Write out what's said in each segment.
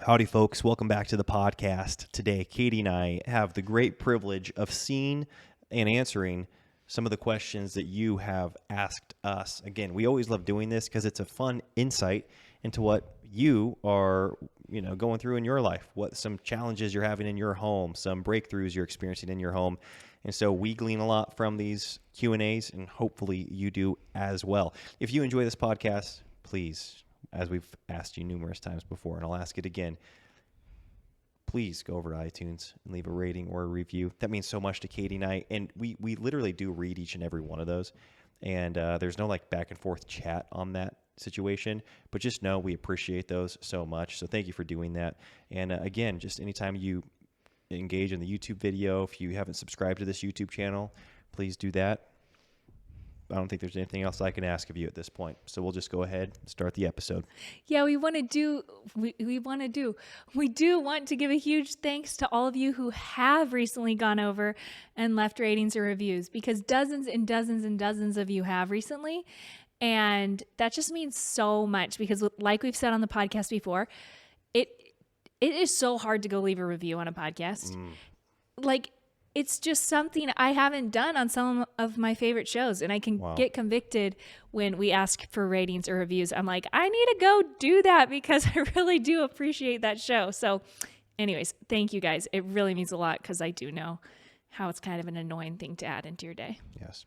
Howdy, folks. Welcome back to the podcast. Today, Katie and I have the great privilege of seeing and answering some of the questions that you have asked us. Again, we always love doing this because it's a fun insight into what you are, going through in your life, what some challenges you're having in your home, some breakthroughs you're experiencing in your home. And so we glean a lot from these Q&As, and hopefully you do as well. If you enjoy this podcast, please, as we've asked you numerous times before, and I'll ask it again, please go over to iTunes and leave a rating or a review. That means so much to Katie and I, and we literally do read each and every one of those, and there's no back and forth chat on that situation, but just know we appreciate those so much. So thank you for doing that. And again, just anytime you engage in the YouTube video, if you haven't subscribed to this YouTube channel, please do that. I don't think there's anything else I can ask of you at this point. So we'll just go ahead and start the episode. Yeah, we do want to give a huge thanks to all of you who have recently gone over and left ratings or reviews, because dozens and dozens and dozens of you have recently. And that just means so much, because like we've said on the podcast before, it is so hard to go leave a review on a podcast. It's just something I haven't done on some of my favorite shows, and I can get convicted when we ask for ratings or reviews. I'm like, I need to go do that because I really do appreciate that show. So anyways, thank you guys. It really means a lot, because I do know how it's kind of an annoying thing to add into your day. Yes.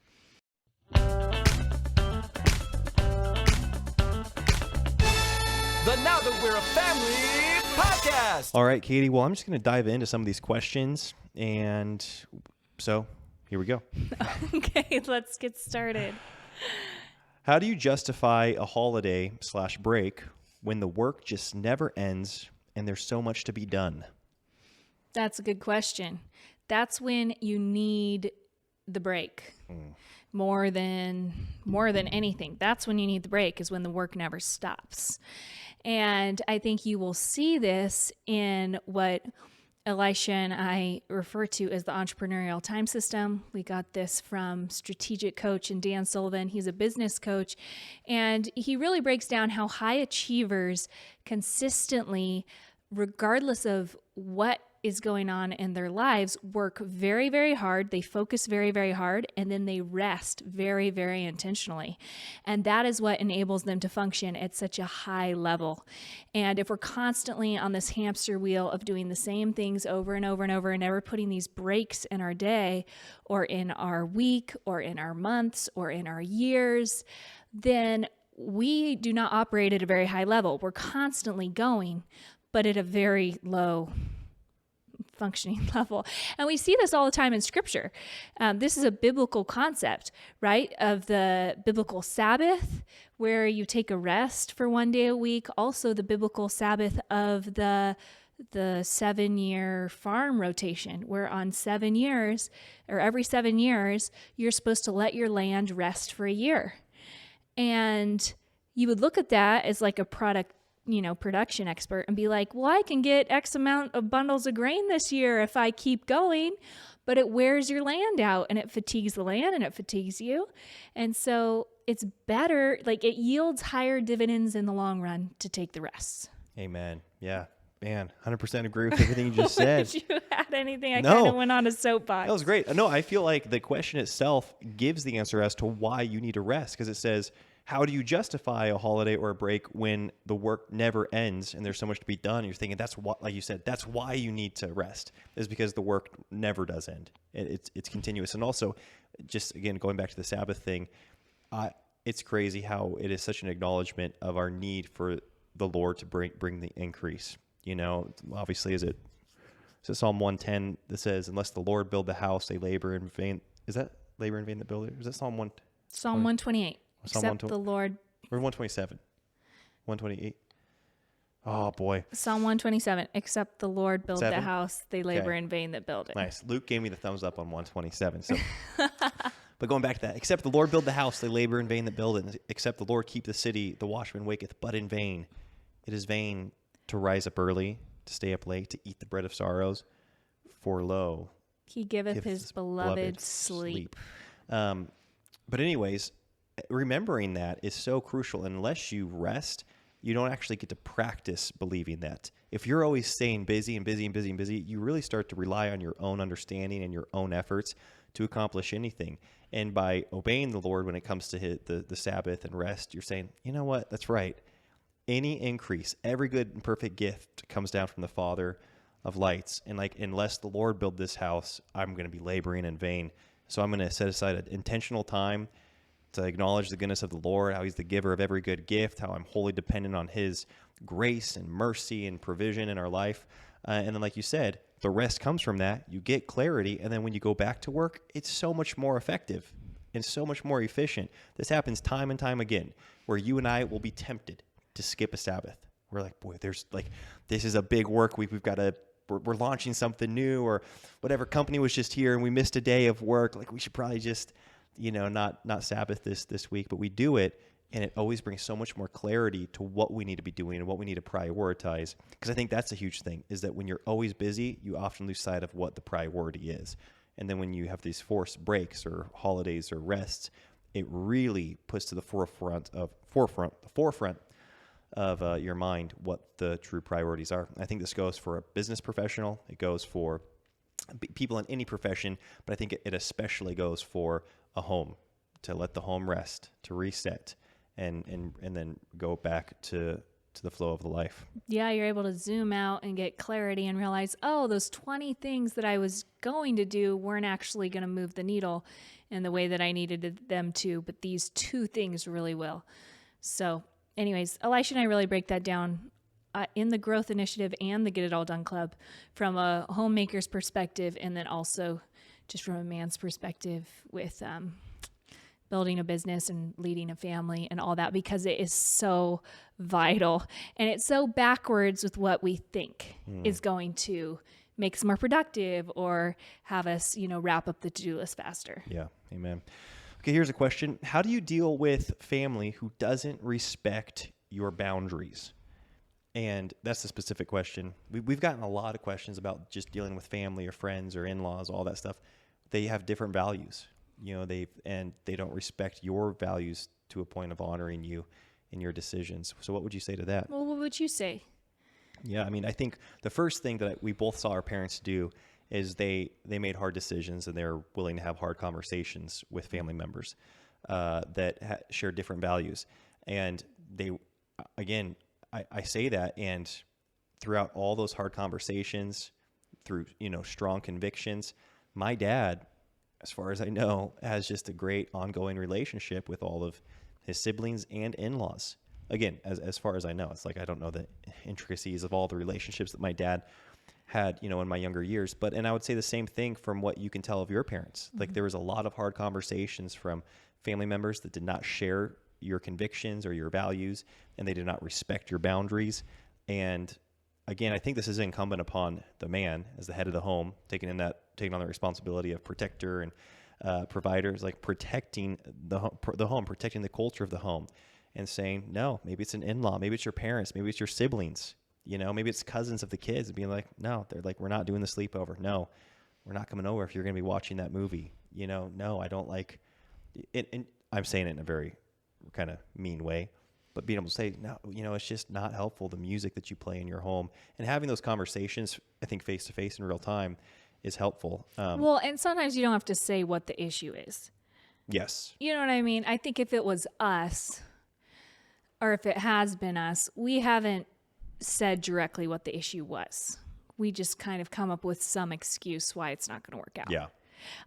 The Now That We're a Family podcast. All right, Katie. Well, I'm just going to dive into some of these questions. And so here we go. Okay, let's get started. How do you justify a holiday / break when the work just never ends and there's so much to be done? That's a good question. That's when you need the break more than anything. That's when you need the break, is when the work never stops. And I think you will see this in what Elisha and I refer to as the entrepreneurial time system. We got this from strategic coach and Dan Sullivan. He's a business coach, and he really breaks down how high achievers consistently, regardless of what is going on in their lives, work very, very hard. They focus very, very hard, and then they rest very, very intentionally. And that is what enables them to function at such a high level. And if we're constantly on this hamster wheel of doing the same things over and over and over, and never putting these breaks in our day or in our week or in our months or in our years, then we do not operate at a very high level. We're constantly going, but at a very low functioning level. And we see this all the time in Scripture. This is a biblical concept, right? Of the biblical Sabbath, where you take a rest for one day a week. Also the biblical Sabbath of the 7-year farm rotation, where on 7 years, or every 7 years, you're supposed to let your land rest for a year. And you would look at that as like a production expert and be like, well, I can get X amount of bundles of grain this year if I keep going, but it wears your land out, and it fatigues the land, and it fatigues you. And so it's better, it yields higher dividends in the long run to take the rest. Amen. Yeah. Man, 100% agree with everything you just said. Did you add anything? I No. kind of went on a soapbox. That was great. No, I feel like the question itself gives the answer as to why you need to rest, because it says, how do you justify a holiday or a break when the work never ends and there's so much to be done? And you're thinking, that's what, like you said, that's why you need to rest, is because the work never does end. It's continuous. And also, just again, going back to the Sabbath thing, it's crazy how it is such an acknowledgement of our need for the Lord to bring the increase. Obviously, is it Psalm 110 that says, unless the Lord build the house, they labor in vain. Is that labor in vain that build it? Or is that Psalm 1? Psalm 128. Psalm Except the Lord. Or 127. 128. Oh, boy. Psalm 127. Except the Lord build 7? the house, they labor in vain that build it. Nice. Luke gave me the thumbs up on 127. So, but going back to that, except the Lord build the house, they labor in vain that build it. Except the Lord keep the city, the watchman waketh, but in vain. It is vain to rise up early, to stay up late, to eat the bread of sorrows. For lo, he giveth his beloved sleep. But anyways, remembering that is so crucial. Unless you rest, you don't actually get to practice believing that. if you're always staying busy and busy and busy and busy, you really start to rely on your own understanding and your own efforts to accomplish anything. And by obeying the Lord when it comes to the Sabbath and rest, you're saying, you know what, that's right. Any increase, every good and perfect gift comes down from the Father of lights. And like, unless the Lord build this house, I'm going to be laboring in vain. So I'm going to set aside an intentional time to acknowledge the goodness of the Lord, how he's the giver of every good gift, how I'm wholly dependent on his grace and mercy and provision in our life. And then, like you said, the rest comes from that. You get clarity. And then when you go back to work, it's so much more effective and so much more efficient. This happens time and time again, where you and I will be tempted to skip a Sabbath. We're like, boy, this is a big work week. We're launching something new, or whatever company was just here and we missed a day of work. Like, we should probably just, not Sabbath this week, but we do it. And it always brings so much more clarity to what we need to be doing and what we need to prioritize. Because I think that's a huge thing, is that when you're always busy, you often lose sight of what the priority is. And then when you have these forced breaks or holidays or rests, it really puts to the forefront of your mind what the true priorities are. I think this goes for a business professional. It goes for people in any profession, but I think it especially goes for a home, to let the home rest, to reset, and then go back to the flow of the life. Yeah, you're able to zoom out and get clarity and realize, oh, those 20 things that I was going to do weren't actually going to move the needle in the way that I needed them to, but these 2 things really will. So anyways, Elisha and I really break that down in the Growth Initiative and the Get It All Done Club from a homemaker's perspective, and then also just from a man's perspective with building a business and leading a family and all that, because it is so vital. And it's so backwards with what we think is going to make us more productive or have us, wrap up the to-do list faster. Yeah. Amen. Okay, here's a question. How do you deal with family who doesn't respect your boundaries? And that's the specific question. We've gotten a lot of questions about just dealing with family or friends or in-laws, all that stuff. They have different values, they don't respect your values to a point of honoring you in your decisions. So what would you say to that? Well, what would you say? Yeah, I mean, I think the first thing that we both saw our parents do is they made hard decisions, and they're willing to have hard conversations with family members that share different values. And they, again, I say that, and throughout all those hard conversations, through, strong convictions, my dad, as far as I know, has just a great ongoing relationship with all of his siblings and in-laws. Again, as far as I know, it's like, I don't know the intricacies of all the relationships that my dad had, in my younger years. And I would say the same thing from what you can tell of your parents. Mm-hmm. Like, there was a lot of hard conversations from family members that did not share your convictions or your values, and they did not respect your boundaries. And again, I think this is incumbent upon the man as the head of the home, taking on the responsibility of protector and providers, like protecting the home, protecting the culture of the home, and saying, no, maybe it's an in-law, maybe it's your parents, maybe it's your siblings, maybe it's cousins of the kids, and being like, no, they're like, we're not doing the sleepover. No, we're not coming over if you're going to be watching that movie. No, I don't like it. And I'm saying it in a very kind of mean way, but being able to say, no, it's just not helpful, the music that you play in your home. And having those conversations, I think, face to face in real time is helpful. Well, and sometimes you don't have to say what the issue is. Yes. You know what I mean? I think if it was us, or if it has been us, we haven't said directly what the issue was. We just kind of come up with some excuse why it's not going to work out. Yeah.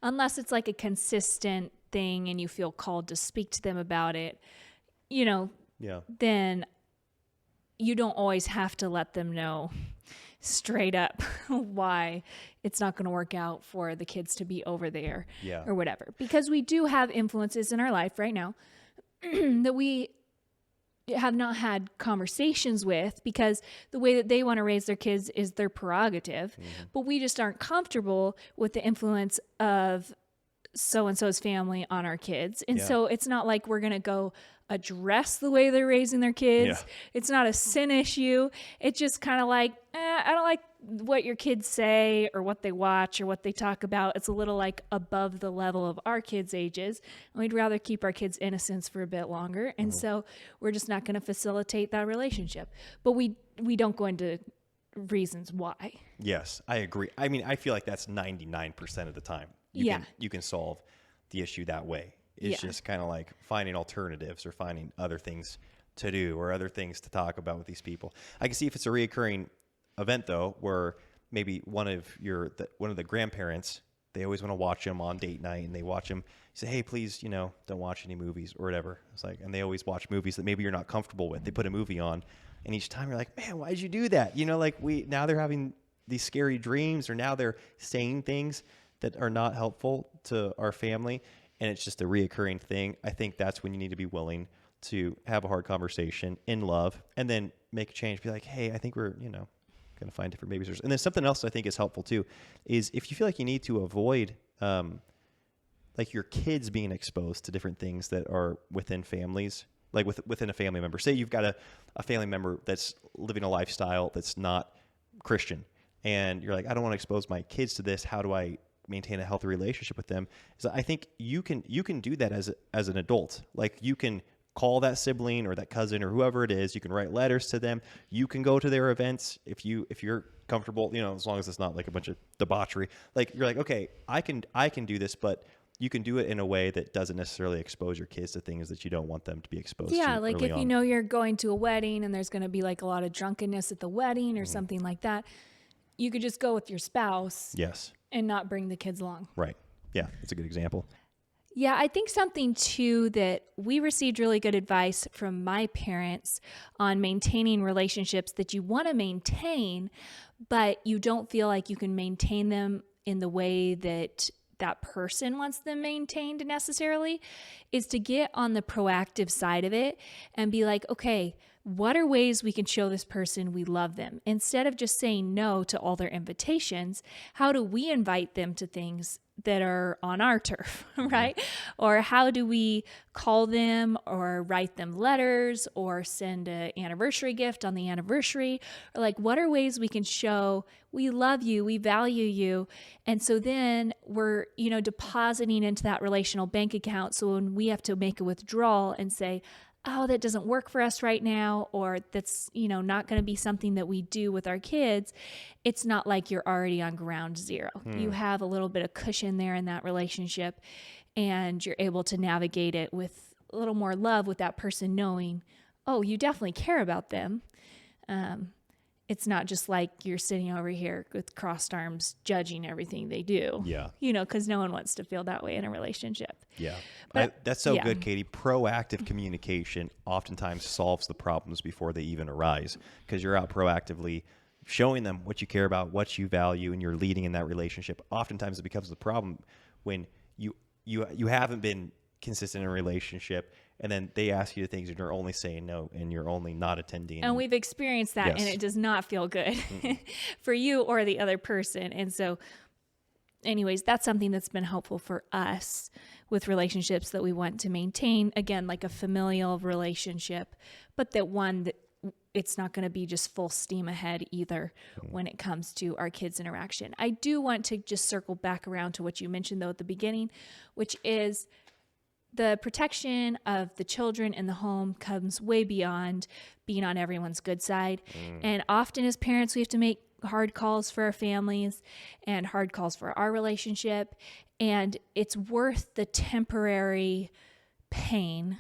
Unless it's like a consistent thing and you feel called to speak to them about it, then you don't always have to let them know straight up why it's not going to work out for the kids to be over there or whatever. Because we do have influences in our life right now that we have not had conversations with, because the way that they want to raise their kids is their prerogative, but we just aren't comfortable with the influence of so-and-so's family on our kids. And so it's not like we're going to go address the way they're raising their kids. It's not a sin issue. It's just kind of like, I don't like what your kids say or what they watch or what they talk about. It's a little like above the level of our kids' ages. And we'd rather keep our kids' innocence for a bit longer. And so we're just not going to facilitate that relationship. But we don't go into reasons why. Yes, I agree. I mean, I feel like that's 99% of the time. You can solve the issue that way. It's just kind of like finding alternatives or finding other things to do or other things to talk about with these people. I can see if it's a reoccurring event though, where maybe one of the grandparents, they always want to watch them on date night, and they watch them say, hey, please, don't watch any movies or whatever. It's like, and they always watch movies that maybe you're not comfortable with. They put a movie on, and each time you're like, man, why'd you do that? Now they're having these scary dreams, or now they're saying things that are not helpful to our family. And it's just a reoccurring thing. I think that's when you need to be willing to have a hard conversation in love, and then make a change. Be like, hey, I think we're, going to find different babysitters. And then something else I think is helpful too, is if you feel like you need to avoid, like your kids being exposed to different things that are within families, like within a family member. Say you've got a family member that's living a lifestyle that's not Christian, and you're like, I don't want to expose my kids to this. How do I maintain a healthy relationship with them? So I think you can do that as an adult. Like, you can call that sibling or that cousin or whoever it is. You can write letters to them. You can go to their events if you're comfortable, as long as it's not like a bunch of debauchery. Like, you're like, okay, I can do this, but you can do it in a way that doesn't necessarily expose your kids to things that you don't want them to be exposed to. Yeah, like if you're going to a wedding and there's going to be like a lot of drunkenness at the wedding or something like that, you could just go with your spouse. Yes. And not bring the kids along. Right. Yeah, that's a good example. Yeah, I think something too that we received really good advice from my parents on maintaining relationships that you want to maintain, but you don't feel like you can maintain them in the way that that person wants them maintained necessarily, is to get on the proactive side of it and be like, okay, what are ways we can show this person we love them? Instead of just saying no to all their invitations, how do we invite them to things that are on our turf, right? Or how do we call them or write them letters or send an anniversary gift on the anniversary? Or like, what are ways we can show we love you, we value you? And so then we're, depositing into that relational bank account. So when we have to make a withdrawal and say, oh, that doesn't work for us right now, or that's, not going to be something that we do with our kids, it's not like you're already on ground zero. You have a little bit of cushion there in that relationship, and you're able to navigate it with a little more love, with that person knowing, oh, you definitely care about them. It's not just like you're sitting over here with crossed arms judging everything they do. Yeah. Because no one wants to feel that way in a relationship. Yeah. But, that's so good, Katie. Proactive communication oftentimes solves the problems before they even arise, because you're out proactively showing them what you care about, what you value, and you're leading in that relationship. Oftentimes it becomes the problem when you haven't been consistent in a relationship, and then they ask you things and you're only saying no, and you're only not attending. And we've experienced that, yes. And it does not feel good for you or the other person. And so anyways, that's something that's been helpful for us with relationships that we want to maintain. Again, like a familial relationship, but that one that it's not going to be just full steam ahead either when it comes to our kids' interaction. I do want to just circle back around to what you mentioned though at the beginning, which is the protection of the children in the home comes way beyond being on everyone's good side. And often as parents, we have to make hard calls for our families and hard calls for our relationship. And it's worth the temporary pain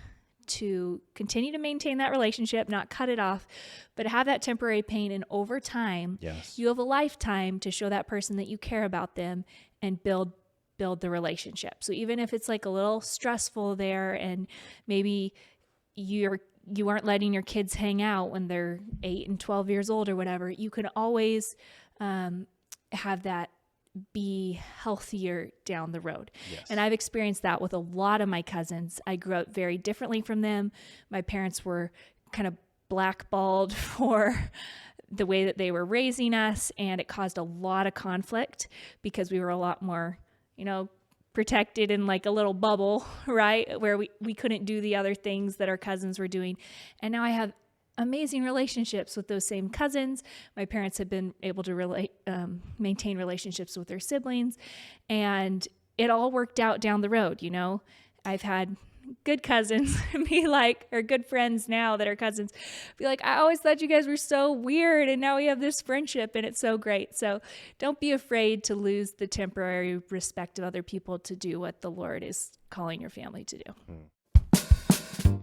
to continue to maintain that relationship, not cut it off, but have that temporary pain. And over time, yes. you have a lifetime to show that person that you care about them and build the relationship. So even if it's like a little stressful there, and maybe you aren't letting your kids hang out when they're 8 and 12 years old or whatever, you can always have that be healthier down the road. Yes. And I've experienced that with a lot of my cousins. I grew up very differently from them. My parents were kind of blackballed for the way that they were raising us, and it caused a lot of conflict because we were a lot more protected in like a little bubble, right? Where we couldn't do the other things that our cousins were doing. And now I have amazing relationships with those same cousins. My parents have been able to maintain relationships with their siblings, and it all worked out down the road. I've had good cousins be like, or good friends now that are cousins, be like, I always thought you guys were so weird, and now we have this friendship, and it's so great. So don't be afraid to lose the temporary respect of other people to do what the Lord is calling your family to do.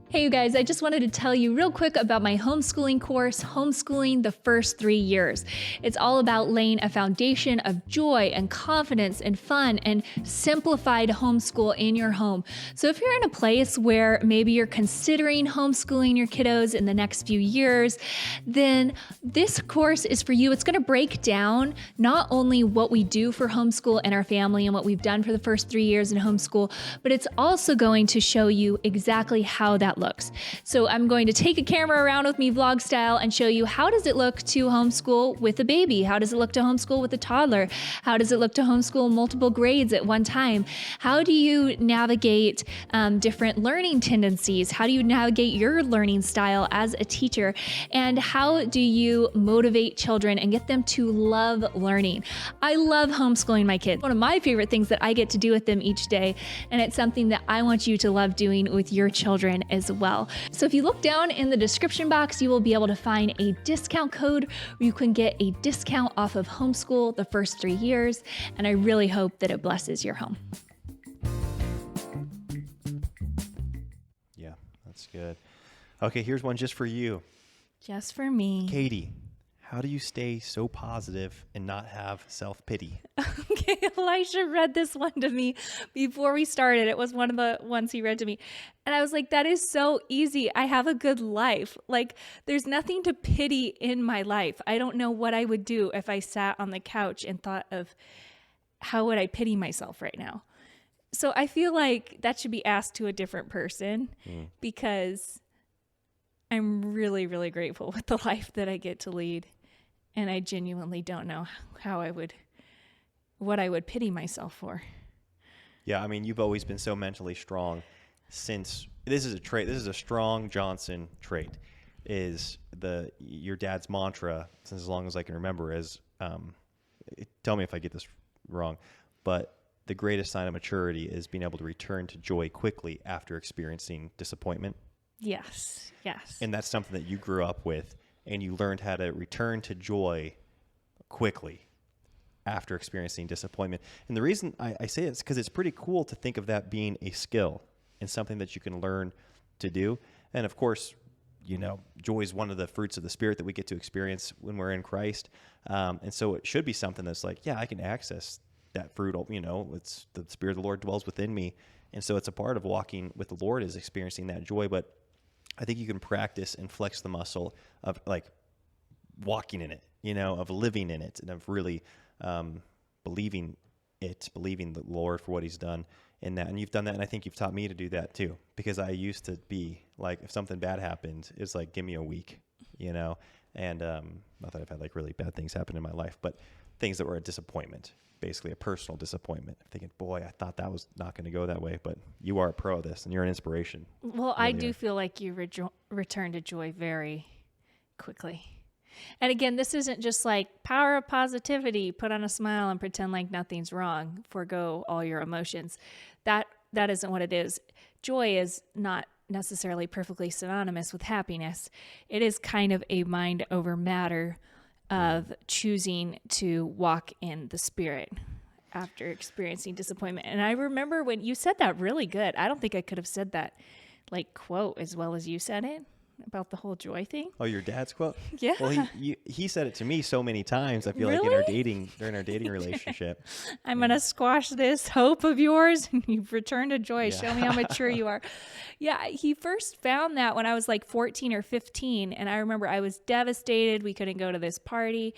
Hey, you guys, I just wanted to tell you real quick about my homeschooling course, Homeschooling the First 3 Years. It's all about laying a foundation of joy and confidence and fun and simplified homeschool in your home. So if you're in a place where maybe you're considering homeschooling your kiddos in the next few years, then this course is for you. It's going to break down not only what we do for homeschool in our family and what we've done for the first 3 years in homeschool, but it's also going to show you exactly how that looks. So I'm going to take a camera around with me vlog style and show you how does it look to homeschool with a baby? How does it look to homeschool with a toddler? How does it look to homeschool multiple grades at one time? How do you navigate different learning tendencies? How do you navigate your learning style as a teacher? And how do you motivate children and get them to love learning? I love homeschooling my kids. One of my favorite things that I get to do with them each day, and it's something that I want you to love doing with your children as well. So if you look down in the description box, you will be able to find a discount code where you can get a discount off of Homeschool the First 3 Years, and I really hope that it blesses your home. Yeah, that's good. Okay, here's one just for you. Just for me. Katie, how do you stay so positive and not have self-pity? Okay, Elisha read this one to me before we started. It was one of the ones he read to me. And I was like, that is so easy. I have a good life. Like, there's nothing to pity in my life. I don't know what I would do if I sat on the couch and thought of how would I pity myself right now. So I feel like that should be asked to a different person because I'm really, really grateful with the life that I get to lead. And I genuinely don't know what I would pity myself for. Yeah, I mean, you've always been so mentally strong since this is a trait. This is a strong Johnson trait. Is your dad's mantra since as long as I can remember is, tell me if I get this wrong, but the greatest sign of maturity is being able to return to joy quickly after experiencing disappointment. Yes. And that's something that you grew up with, and you learned how to return to joy quickly after experiencing disappointment. And the reason I say it is because it's pretty cool to think of that being a skill and something that you can learn to do. And of course, joy is one of the fruits of the Spirit that we get to experience when we're in Christ. And so it should be something that's like, yeah, I can access that fruit. It's the Spirit of the Lord dwells within me. And so it's a part of walking with the Lord is experiencing that joy. But I think you can practice and flex the muscle of like walking in it, of living in it, and of really believing the Lord for what he's done in that. And you've done that, and I think you've taught me to do that too, because I used to be like, if something bad happened, it's like, give me a week, and not that I've had like really bad things happen in my life, but things that were a disappointment, basically a personal disappointment. I'm thinking, boy, I thought that was not going to go that way, but you are a pro of this, and you're an inspiration. Well, I do feel like you return to joy very quickly. And again, this isn't just like power of positivity, put on a smile and pretend like nothing's wrong, forgo all your emotions. That isn't what it is. Joy is not necessarily perfectly synonymous with happiness. It is kind of a mind over matter of choosing to walk in the Spirit after experiencing disappointment. And I remember when you said that really good. I don't think I could have said that like quote as well as you said it about the whole joy thing. Oh, your dad's quote? Yeah. Well, he said it to me so many times. I feel like during our dating relationship. I'm going to squash this hope of yours and you've returned to joy. Yeah. Show me how mature you are. Yeah. He first found that when I was like 14 or 15. And I remember I was devastated. We couldn't go to this party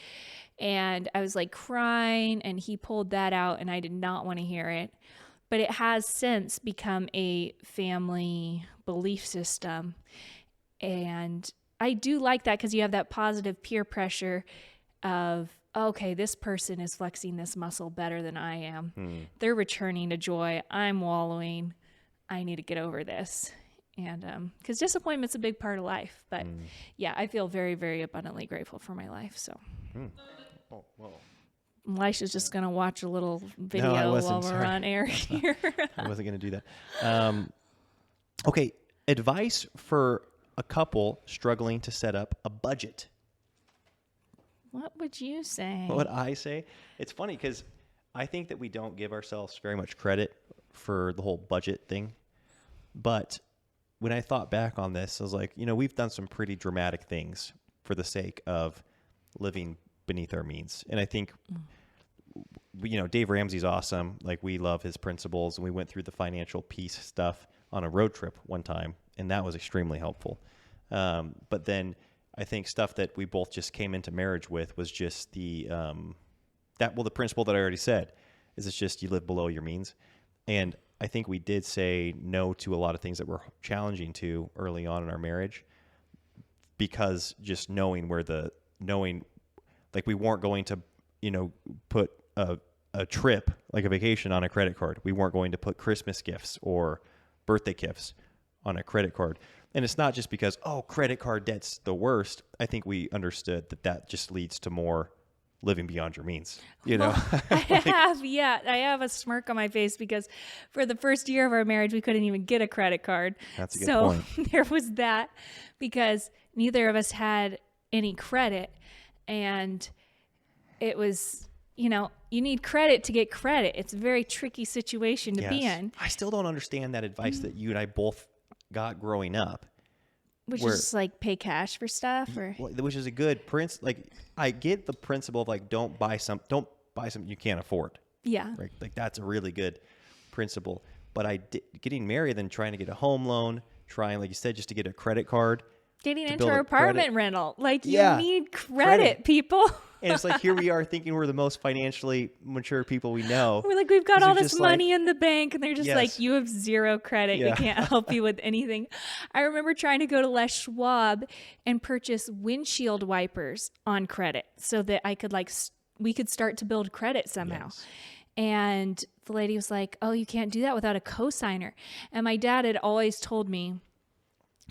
and I was like crying, and he pulled that out and I did not want to hear it. But it has since become a family belief system. And I do like that because you have that positive peer pressure of, okay, this person is flexing this muscle better than I am. They're returning to joy. I'm wallowing. I need to get over this. And because disappointment's a big part of life. But yeah, I feel very, very abundantly grateful for my life. So Oh, well. Elisha's just going to watch a little video while we're on air here. I wasn't going to do that. Okay, advice for a couple struggling to set up a budget. What would you say? What I say? It's funny because I think that we don't give ourselves very much credit for the whole budget thing. But when I thought back on this, I was like, we've done some pretty dramatic things for the sake of living beneath our means. And I think, Dave Ramsey's awesome. Like, we love his principles, and we went through the financial piece stuff on a road trip one time, and that was extremely helpful. But then I think stuff that we both just came into marriage with was just the principle that I already said is it's just you live below your means. And I think we did say no to a lot of things that were challenging to early on in our marriage because just knowing like we weren't going to, put a trip, like a vacation, on a credit card. We weren't going to put Christmas gifts or birthday gifts on a credit card. And it's not just because, credit card debt's the worst. I think we understood that just leads to more living beyond your means, I have a smirk on my face because for the first year of our marriage, we couldn't even get a credit card. That's a good point. So there was that because neither of us had any credit. And it was, you need credit to get credit. It's a very tricky situation to be in. I still don't understand that advice that you and I both got growing up. Which is just like pay cash for stuff, or which is a good like I get the principle of like don't buy something you can't afford. Yeah. Right? Like that's a really good principle. But getting married and trying to get a home loan, trying, like you said, just to get a credit card. Getting into our apartment rental. Like you need credit, people. And it's like, here we are thinking we're the most financially mature people we know. We're like, we've got all this money in the bank. And they're just like, you have zero credit. Yeah. We can't help you with anything. I remember trying to go to Les Schwab and purchase windshield wipers on credit so that I could we could start to build credit somehow. Yes. And the lady was like, oh, you can't do that without a cosigner. And my dad had always told me,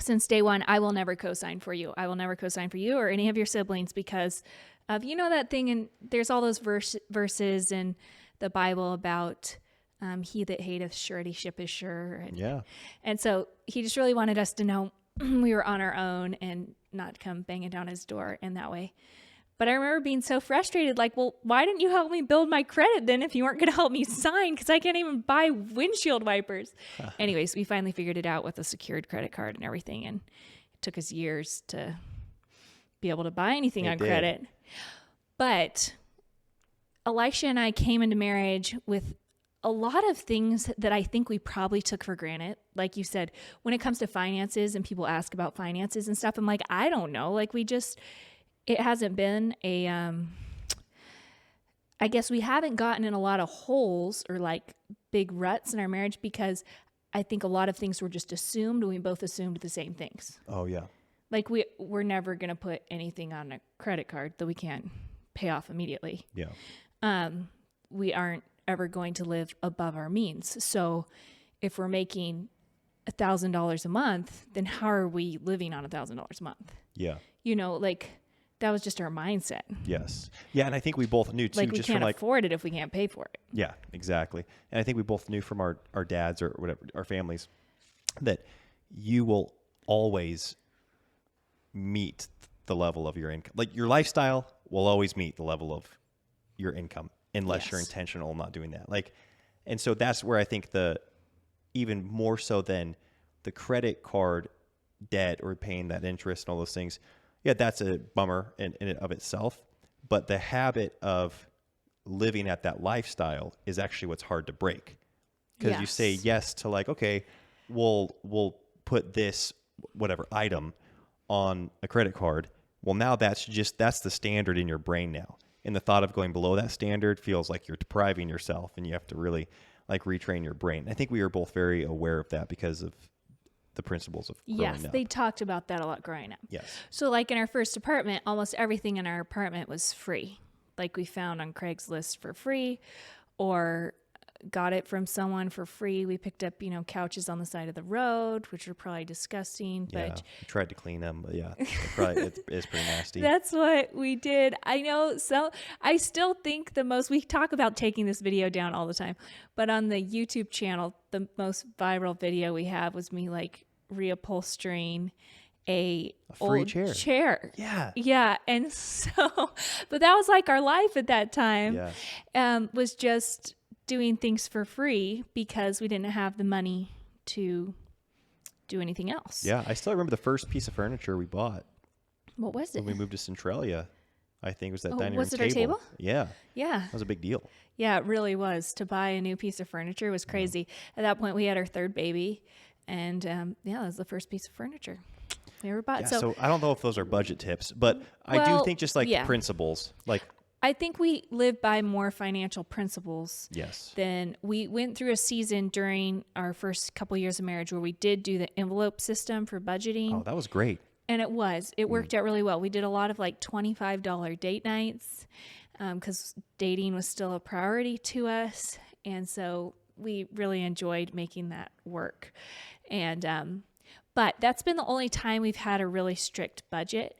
since day one, I will never co-sign for you. I will never co-sign for you or any of your siblings because of, that thing. And there's all those verses in the Bible about he that hateth suretyship is sure. And so he just really wanted us to know we were on our own and not come banging down his door in that way. But I remember being so frustrated, like, well, why didn't you help me build my credit then if you weren't going to help me sign? Because I can't even buy windshield wipers. Anyways, we finally figured it out with a secured credit card and everything. And it took us years to be able to buy anything on credit. But Elisha and I came into marriage with a lot of things that I think we probably took for granted. Like you said, when it comes to finances and people ask about finances and stuff, I'm like, I don't know. Like it hasn't been I guess we haven't gotten in a lot of holes or like big ruts in our marriage because I think a lot of things were just assumed and we both assumed the same things. Oh, yeah. Like we're never going to put anything on a credit card that we can't pay off immediately. Yeah. We aren't ever going to live above our means. So if we're making $1,000 a month, then how are we living on $1,000 a month? Yeah. That was just our mindset. Yes. Yeah, and I think we both knew too. Like we can't afford it if we can't pay for it. Yeah, exactly. And I think we both knew from our dads or whatever, our families, that you will always meet the level of your income. Like your lifestyle will always meet the level of your income unless you're intentional not doing that. And so that's where I think even more so than the credit card debt or paying that interest and all those things. Yeah, that's a bummer in and of itself. But the habit of living at that lifestyle is actually what's hard to break. Because you say yes to okay, we'll put this whatever item on a credit card. Well, now that's the standard in your brain now. And the thought of going below that standard feels like you're depriving yourself and you have to really retrain your brain. I think we were both very aware of that because of the principles of growing up. They talked about that a lot growing up. Yes. So in our first apartment, almost everything in our apartment was free. Like we found on Craigslist for free, or got it from someone for free. We picked up, couches on the side of the road, which are probably disgusting, Yeah, but we tried to clean them, but yeah, it is pretty nasty. that's what we did. I know. So I still think we talk about taking this video down all the time, but on the YouTube channel, the most viral video we have was me like reupholstering a free old chair. Yeah. Yeah. And so, but that was like our life at that time. Yeah. Was just doing things for free because we didn't have the money to do anything else. Yeah. I still remember the first piece of furniture we bought. What was it? When we moved to Centralia, I think it was that dining room was it our table? Yeah. Yeah. That was a big deal. Yeah, it really was. To buy a new piece of furniture was crazy. At that point, we had our third baby, and that was the first piece of furniture we ever bought. Yeah, so I don't know if those are budget tips, but I do think just like principles, like I think we live by more financial principles. Yes. Than we went through a season during our first couple years of marriage where we did do the envelope system for budgeting. Oh, that was great. And it worked out really well. We did a lot of like $25 date nights because dating was still a priority to us. And so we really enjoyed making that work. And, but that's been the only time we've had a really strict budget.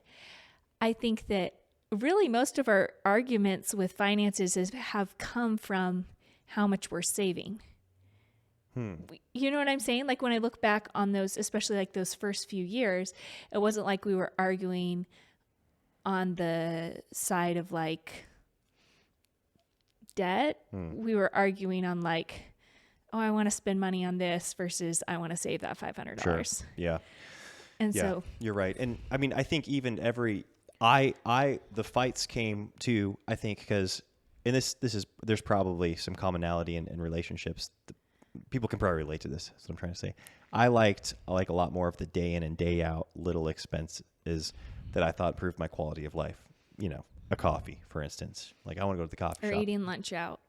I think that really most of our arguments with finances have come from how much we're saving. You know what I'm saying? Like when I look back on those, especially like those first few years, it wasn't like we were arguing on the side of like debt. We were arguing on like, oh, I want to spend money on this versus I want to save that $500. Sure. Yeah. And yeah, so you're right. And I mean, I think even the fights came to, I think, because, and there's probably some commonality in relationships. People can probably relate to this. That's what I'm trying to say. I like a lot more of the day in and day out little expenses that I thought improved my quality of life. A coffee, for instance. Like I want to go to the coffee shop. Or eating lunch out.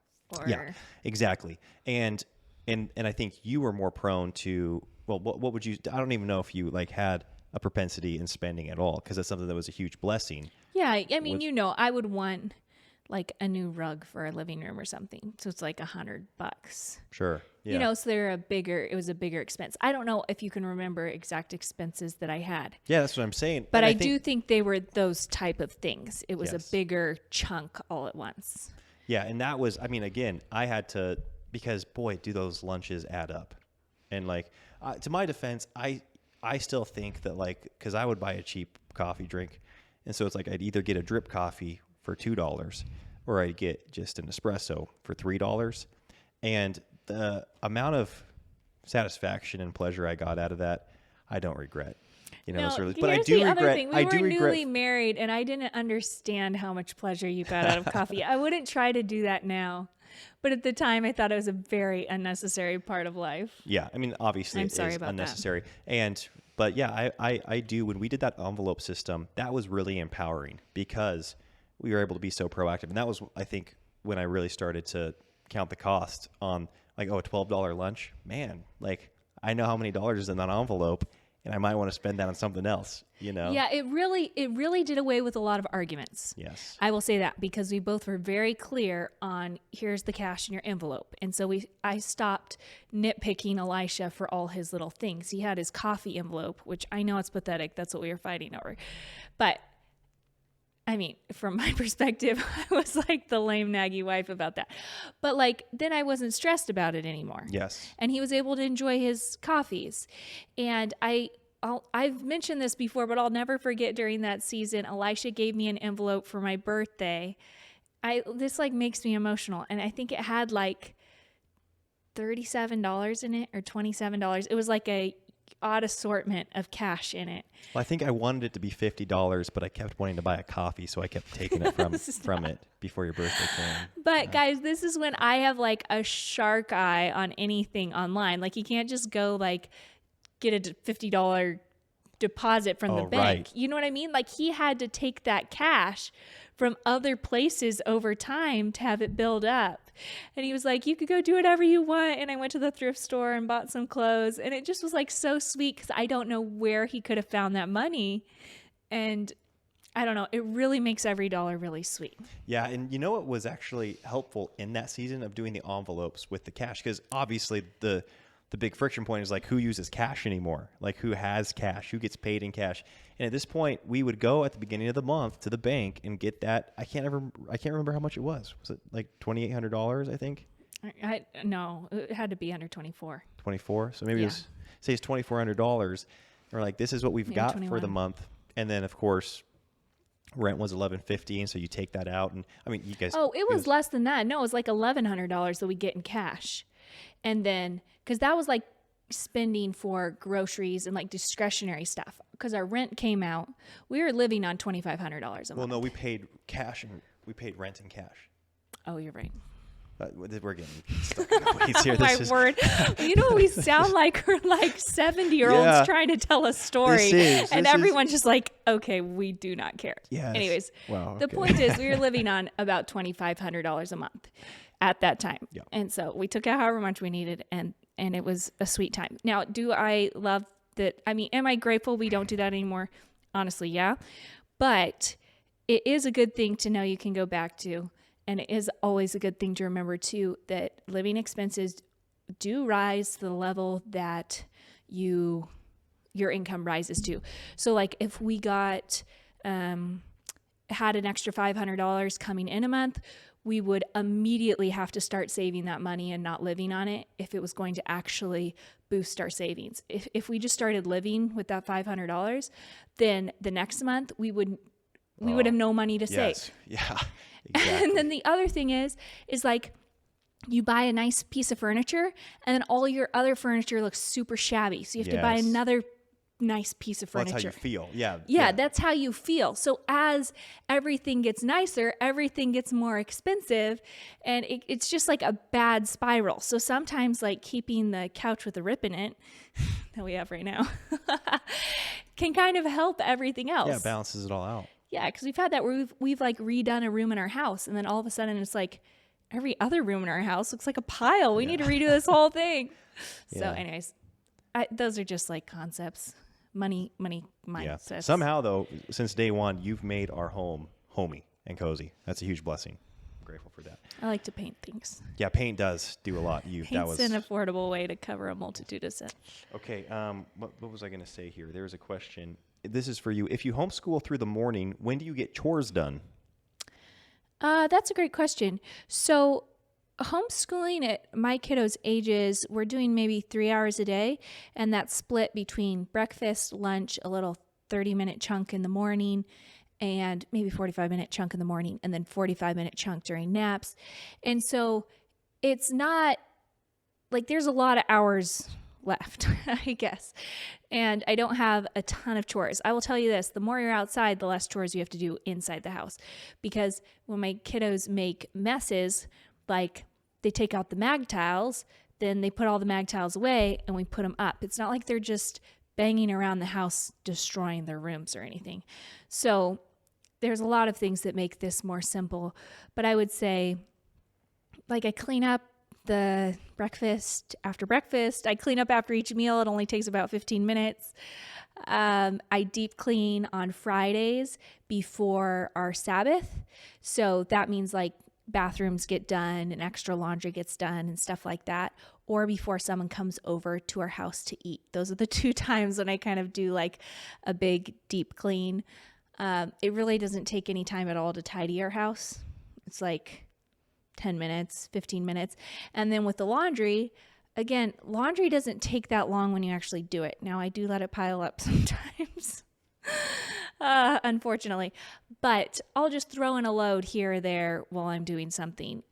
Yeah, exactly. And I think you were more prone to, well, what would you, I don't even know if you like had a propensity in spending at all, because that's something that was a huge blessing. Yeah, I mean, I would want like a new rug for a living room or something. So it's like $100. Sure. Yeah. So it was a bigger expense. I don't know if you can remember exact expenses that I had. Yeah, that's what I'm saying. But I do think they were those type of things. It was Yes. a bigger chunk all at once. Yeah, and that was, I mean, again, I had to, because boy, do those lunches add up. And like, to my defense, I still think that like, because I would buy a cheap coffee drink, and so it's like I'd either get a drip coffee for $2 or I'd get just an espresso for $3. And the amount of satisfaction and pleasure I got out of that, I don't regret. But I do regret. We were newly married, and I didn't understand how much pleasure you got out of coffee. I wouldn't try to do that now, but at the time, I thought it was a very unnecessary part of life. Yeah, I mean, obviously, it is unnecessary. But yeah, I do. When we did that envelope system, that was really empowering because we were able to be so proactive, and that was, I think, when I really started to count the cost on like, a $12 lunch. Man, like I know how many dollars is in that envelope. And I might want to spend that on something else, Yeah, it really did away with a lot of arguments. Yes. I will say that because we both were very clear on here's the cash in your envelope. And so I stopped nitpicking Elisha for all his little things. He had his coffee envelope, which I know it's pathetic. That's what we were fighting over. But I mean, from my perspective, I was like the lame, naggy wife about that. But like, then I wasn't stressed about it anymore. Yes. And he was able to enjoy his coffees. And I've mentioned this before, but I'll never forget during that season, Elisha gave me an envelope for my birthday. This like makes me emotional. And I think it had like $37 in it or $27. It was like a odd assortment of cash in it. Well, I think I wanted it to be $50, but I kept wanting to buy a coffee, so I kept taking it from it before your birthday came. But guys, this is when I have like a shark eye on anything online. Like you can't just go like get a $50 deposit from the bank. Right. You know what I mean? Like he had to take that cash from other places over time to have it build up. And he was like, you could go do whatever you want. And I went to the thrift store and bought some clothes. And it just was like so sweet because I don't know where he could have found that money. And I don't know. It really makes every dollar really sweet. Yeah, and you know what was actually helpful in that season of doing the envelopes with the cash? Because obviously the big friction point is like who uses cash anymore? Like who has cash? Who gets paid in cash? And at this point, we would go at the beginning of the month to the bank and get that. I can't remember how much it was. Was it like $2,800? I think. No, it had to be under 24. 24. So maybe it's $2,400. We're like, this is what we've Maybe got 21. for the month, and then of course, rent was $1,150, and so you take that out, and I mean, you guys. Oh, it was less than that. No, it was like $1,100 that we get in cash, and then because that was like spending for groceries and like discretionary stuff. Because our rent came out, we were living on $2,500 a month. Well, no, we paid cash and we paid rent in cash. Oh, you're right. We're getting stuck in the weeds here. My word. You know what we sound like? We're like 70-year-olds Yeah. trying to tell a story. This and is- everyone's just like, okay, we do not care. Yes. Anyways, Wow, the okay. point is we were living on about $2,500 a month at that time. Yeah. And so we took out however much we needed, and it was a sweet time. Now, do I love that? I mean, am I grateful we don't do that anymore? Honestly, yeah. But it is a good thing to know you can go back to. And it is always a good thing to remember, too, that living expenses do rise to the level that your income rises to. So, like, if we got had an extra $500 coming in a month, we would immediately have to start saving that money and not living on it if it was going to actually boost our savings. If we just started living with that $500, then the next month we would have no money to save. Yeah. Exactly. And then the other thing is like you buy a nice piece of furniture and then all your other furniture looks super shabby. So you have to buy Yes. another nice piece of furniture. That's how you feel. Yeah. Yeah, that's how you feel. So as everything gets nicer, everything gets more expensive, and it's just like a bad spiral. So sometimes like keeping the couch with a rip in it that we have right now can kind of help everything else. Yeah, it balances it all out. Yeah, because we've had that where we've like redone a room in our house, and then all of a sudden it's like every other room in our house looks like a pile. We need to redo this whole thing. So, Yeah. anyways, those are just like concepts, money mindsets. Yeah. Somehow, though, since day one, you've made our home homey and cozy. That's a huge blessing. I'm grateful for that. I like to paint things. Yeah, paint does do a lot. Paint's an affordable way to cover a multitude of sins. Okay. What was I going to say here? There was a question. This is for you. If you homeschool through the morning, when do you get chores done? That's a great question. So homeschooling at my kiddos' ages, we're doing maybe 3 hours a day, and that's split between breakfast, lunch, a little 30-minute chunk in the morning, and maybe 45-minute chunk in the morning, and then 45-minute chunk during naps. And so it's not like there's a lot of hours left, I guess. And I don't have a ton of chores. I will tell you this, the more you're outside, the less chores you have to do inside the house. Because when my kiddos make messes, like they take out the mag tiles, then they put all the mag tiles away and we put them up. It's not like they're just banging around the house, destroying their rooms or anything. So there's a lot of things that make this more simple. But I would say, like, I clean up the breakfast after breakfast. I clean up after each meal. It only takes about 15 minutes. I deep clean on Fridays before our Sabbath. So that means like bathrooms get done and extra laundry gets done and stuff like that, or before someone comes over to our house to eat. Those are the 2 times when I kind of do like a big deep clean. It really doesn't take any time at all to tidy our house. It's like 10 minutes, 15 minutes. And then with the laundry, again, laundry doesn't take that long when you actually do it. Now, I do let it pile up sometimes, unfortunately. But I'll just throw in a load here or there while I'm doing something.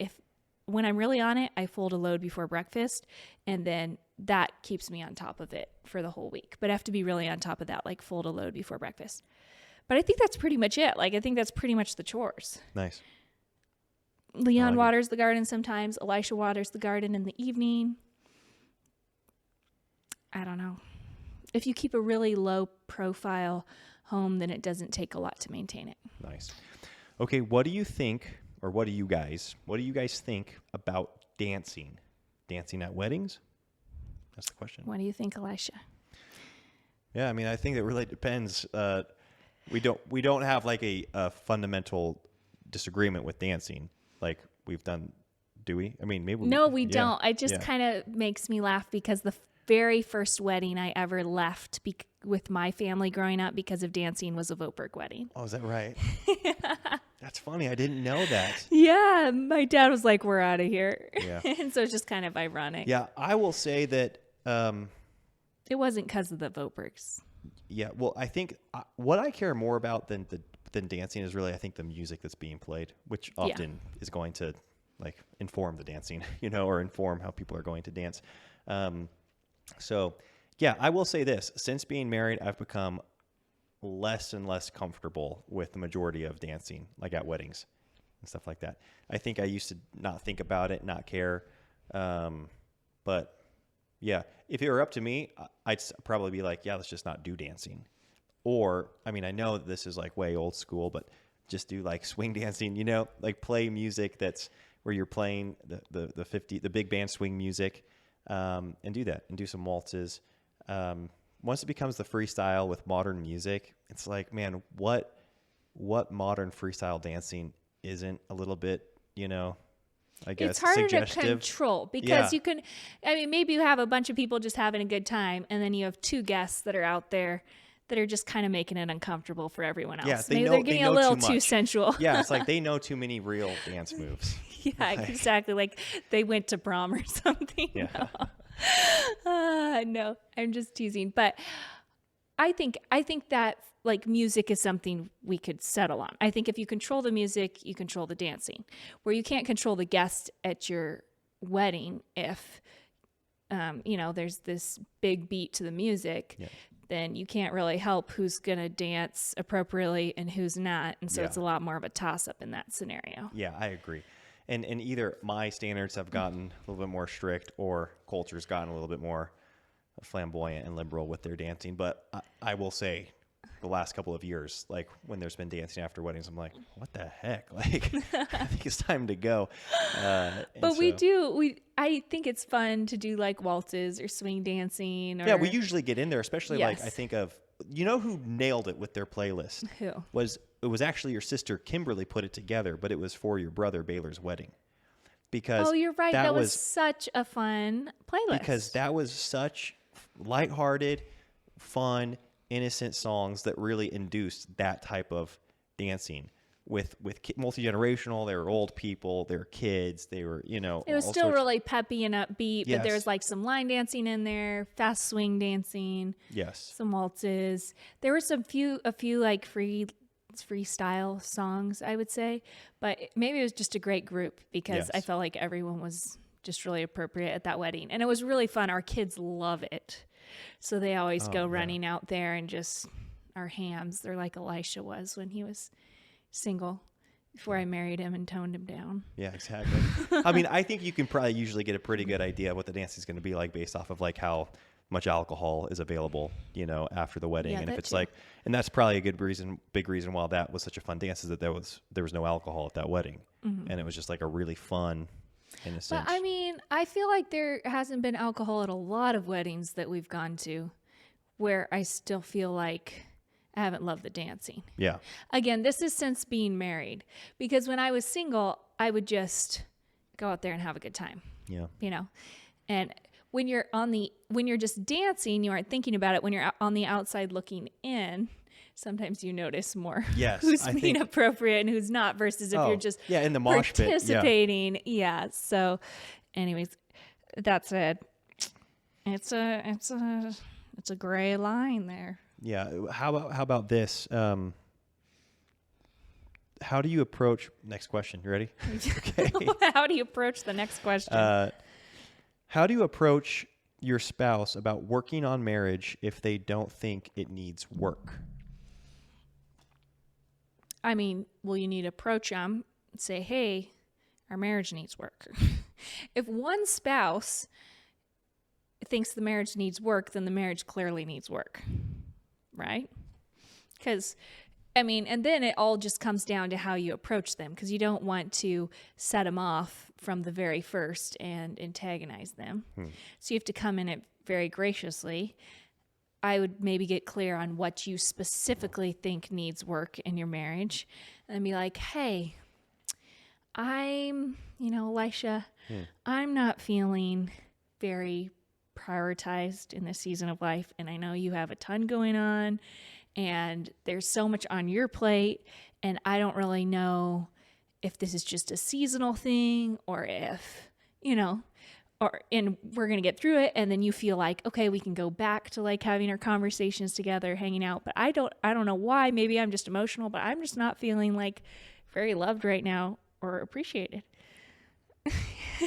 When I'm really on it, I fold a load before breakfast, and then that keeps me on top of it for the whole week. But I have to be really on top of that, like fold a load before breakfast. But I think that's pretty much it. Like, I think that's pretty much the chores. Nice. Leon waters the garden sometimes. Elisha waters the garden in the evening. I don't know. If you keep a really low profile home, then it doesn't take a lot to maintain it. Nice. Okay, what do you think, or what do you guys think about dancing? Dancing at weddings? That's the question. What do you think, Elisha? Yeah, I mean, I think it really depends. We don't have like a fundamental disagreement with dancing like we've done, do we? I mean, maybe. No, we yeah, don't. It just yeah. kind of makes me laugh because the very first wedding I ever left with my family growing up because of dancing was a Voetberg wedding. Oh, is that right? That's funny. I didn't know that. Yeah, my dad was like, "We're out of here." Yeah. And so it's just kind of ironic. Yeah, I will say that. It wasn't because of the Voetbergs. Yeah, well, I think what I care more about than dancing is really, I think, the music that's being played, which often is going to like inform the dancing, or inform how people are going to dance. So, yeah, I will say this: since being married, I've become less and less comfortable with the majority of dancing, like at weddings and stuff like that. I think I used to not think about it, not care, but. Yeah, if it were up to me, I'd probably be like, yeah, let's just not do dancing. Or, I mean, I know this is like way old school, but just do like swing dancing, like play music that's where you're playing the big band swing music, and do that and do some waltzes. Once it becomes the freestyle with modern music, it's like, man, what modern freestyle dancing isn't a little bit, I guess it's harder suggestive. to control because you can, maybe you have a bunch of people just having a good time and then you have two guests that are out there that are just kind of making it uncomfortable for everyone else. Yeah, Maybe they're getting a little too sensual. Yeah, it's like they know too many real dance moves. Yeah, exactly. Like they went to prom or something. Yeah. No, I'm just teasing. But I think that like music is something we could settle on. I think if you control the music, you control the dancing. Where you can't control the guest at your wedding, if there's this big beat to the music, then you can't really help who's gonna dance appropriately and who's not. And so it's a lot more of a toss up in that scenario. Yeah, I agree. And either my standards have gotten a little bit more strict, or culture's gotten a little bit more flamboyant and liberal with their dancing. But I will say, the last couple of years, like when there's been dancing after weddings, I'm like, what the heck? Like, I think it's time to go. But I think it's fun to do like waltzes or swing dancing. Or, yeah, we usually get in there, especially Yes. like I think of, who nailed it with their playlist? Who? It was actually your sister Kimberly put it together, but it was for your brother Baylor's wedding. Because you're right. That was such a fun playlist. Because that was such lighthearted, fun, innocent songs that really induced that type of dancing with multi-generational. They were old people, they were kids, they were, it was still really peppy and upbeat, Yes. but there was like some line dancing in there, fast swing dancing, Yes. some waltzes. There were a few like freestyle songs, I would say, but maybe it was just a great group because Yes. I felt like everyone was just really appropriate at that wedding, and it was really fun. Our kids love it. So they always go running out there and just are hams. They're like Elisha was when he was single before I married him and toned him down. Yeah, exactly. I mean, I think you can probably usually get a pretty good idea of what the dance is going to be like based off of like how much alcohol is available, after the wedding. Yeah, And if that it's too. like, and that's probably a big reason why that was such a fun dance, is that there was no alcohol at that wedding. Mm-hmm. And it was just like a really fun, innocent. But I mean, I feel like there hasn't been alcohol at a lot of weddings that we've gone to where I still feel like I haven't loved the dancing. Yeah. Again, this is since being married, because when I was single, I would just go out there and have a good time. Yeah. And when you're just dancing, you aren't thinking about it. When you're on the outside looking in, sometimes you notice more Yes, who's I being think- appropriate and who's not, versus if you're just in the mosh pit. Yeah. participating. Yeah. So, anyways, that said, it's a gray line there. Yeah. How about this? How do you approach? Next question. You ready? Okay. How do you approach the next question? How do you approach your spouse about working on marriage if they don't think it needs work? I mean, well, you need to approach them and say, hey, our marriage needs work. If one spouse thinks the marriage needs work, then the marriage clearly needs work, right? Because, I mean, and then it all just comes down to how you approach them, because you don't want to set them off from the very first and antagonize them. So you have to come in it very graciously I would maybe get clear on what you specifically think needs work in your marriage and be like, hey, Elisha, I'm not feeling very prioritized in this season of life. And I know you have a ton going on and there's so much on your plate. And I don't really know if this is just a seasonal thing or if, and we're going to get through it. And then you feel like, okay, we can go back to like having our conversations together, hanging out. But I don't know why. Maybe I'm just emotional, but I'm just not feeling like very loved right now or appreciated.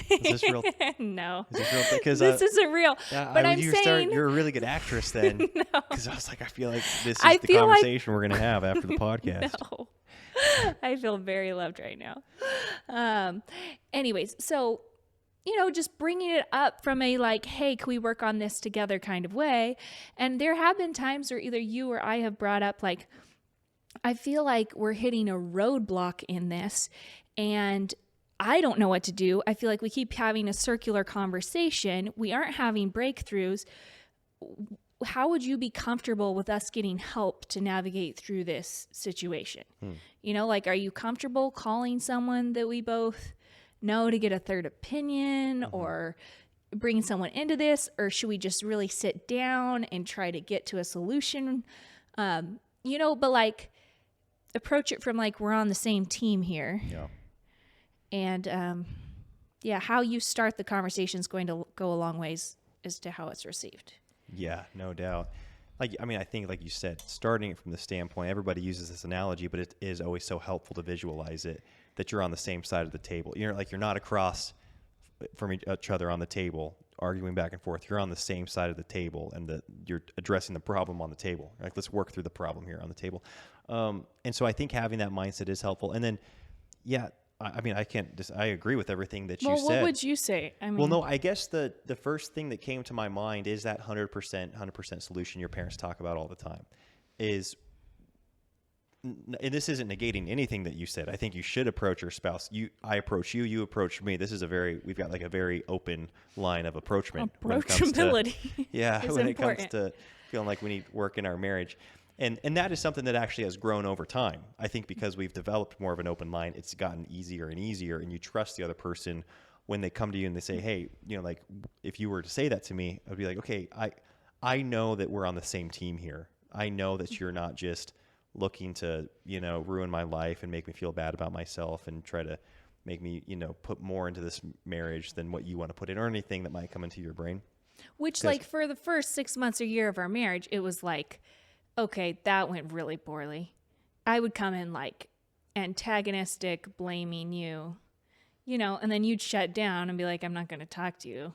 Is this real? No. Is this real? Because this isn't real. But I'm saying you're a really good actress then. No. Because I was like, I feel like this is the conversation we're going to have after the podcast. No. I feel very loved right now. Anyways, so, just bringing it up from a like, hey, can we work on this together kind of way? And there have been times where either you or I have brought up like, I feel like we're hitting a roadblock in this and I don't know what to do. I feel like we keep having a circular conversation. We aren't having breakthroughs. How would you be comfortable with us getting help to navigate through this situation? Are you comfortable calling someone that we both know to get a third opinion or bring someone into this? Or should we just really sit down and try to get to a solution? But like approach it from like, we're on the same team here. Yeah. And how you start the conversation is going to go a long ways as to how it's received. Yeah, no doubt. I think like you said, starting from the standpoint, everybody uses this analogy, but it is always so helpful to visualize it, that you're on the same side of the table. You're not across from each other on the table, arguing back and forth. You're on the same side of the table and you're addressing the problem on the table. Like, let's work through the problem here on the table. And so I think having that mindset is helpful. And then, I agree with everything that you said. Well, what would you say? I guess the first thing that came to my mind is that 100% solution your parents talk about all the time is, and this isn't negating anything that you said. I think you should approach your spouse. I approach you, you approach me. We've got like a very open line of approachment. Approachability. When it comes to feeling like we need work in our marriage. And that is something that actually has grown over time. I think because we've developed more of an open line, it's gotten easier and easier, and you trust the other person when they come to you and they say, hey, like if you were to say that to me, I'd be like, okay, I know that we're on the same team here. I know that you're not just looking to, ruin my life and make me feel bad about myself and try to make me, put more into this marriage than what you want to put in or anything that might come into your brain. Which like for the first 6 months or year of our marriage, it was like, okay, that went really poorly. I would come in like antagonistic, blaming you, and then you'd shut down and be like, I'm not going to talk to you.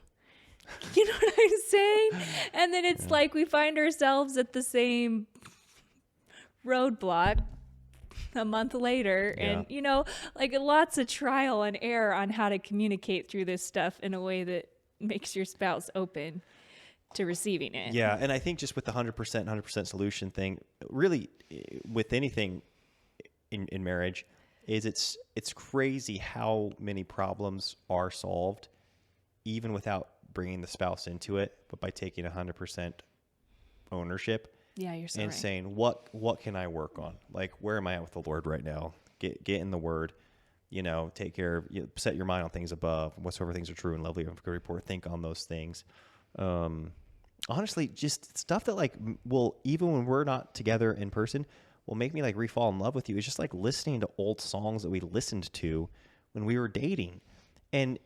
You know what I'm saying? And then it's like we find ourselves at the same roadblock a month later. Yeah. And, like lots of trial and error on how to communicate through this stuff in a way that makes your spouse open to receiving it. Yeah, and I think just with the 100% solution thing, really with anything in marriage, is it's crazy how many problems are solved even without bringing the spouse into it, but by taking 100% ownership. Yeah, you're so and right. saying what can I work on? Like, where am I at with the Lord right now? Get in the Word. Take care of, set your mind on things above, whatsoever things are true and lovely of good report. Think on those things. Honestly, just stuff that like will, even when we're not together in person, will make me like re-fall in love with you. It's just like listening to old songs that we listened to when we were dating. And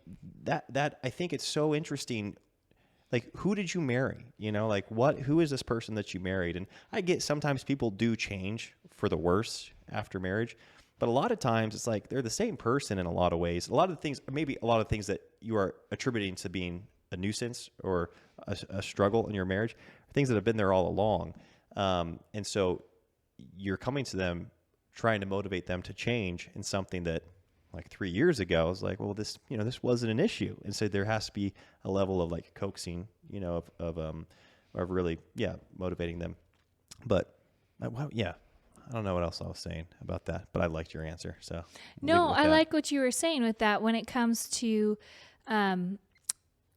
that I think it's so interesting. Like, who did you marry? Who is this person that you married? And I get sometimes people do change for the worse after marriage, but a lot of times it's like they're the same person in a lot of ways. A lot of things that you are attributing to being a nuisance or a struggle in your marriage are things that have been there all along. And so you're coming to them trying to motivate them to change in something that like 3 years ago I was like, well, this wasn't an issue. And so there has to be a level of like coaxing, of really, motivating them. But I don't know what else I was saying about that, but I liked your answer. So no, I like what you were saying with that. When it comes to,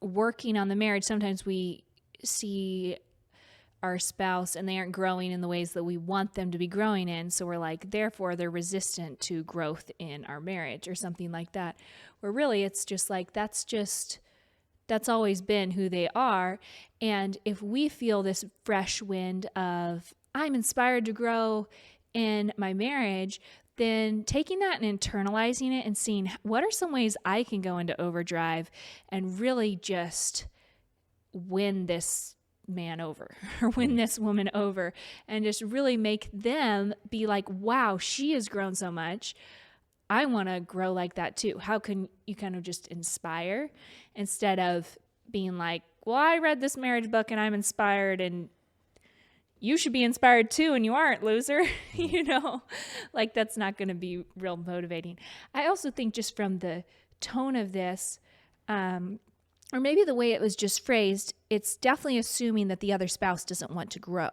working on the marriage, sometimes we see our spouse and they aren't growing in the ways that we want them to be growing in. So we're like, therefore they're resistant to growth in our marriage or something like that. Where really it's just like, that's always been who they are. And if we feel this fresh wind of, I'm inspired to grow in my marriage, then taking that and internalizing it and seeing what are some ways I can go into overdrive and really just win this man over or win this woman over and just really make them be like, wow, she has grown so much. I want to grow like that too. How can you kind of just inspire instead of being like, well, I read this marriage book and I'm inspired and you should be inspired too and you aren't, loser. You know, like that's not going to be real motivating. I also think just from the tone of this, or maybe the way it was just phrased, it's definitely assuming that the other spouse doesn't want to grow,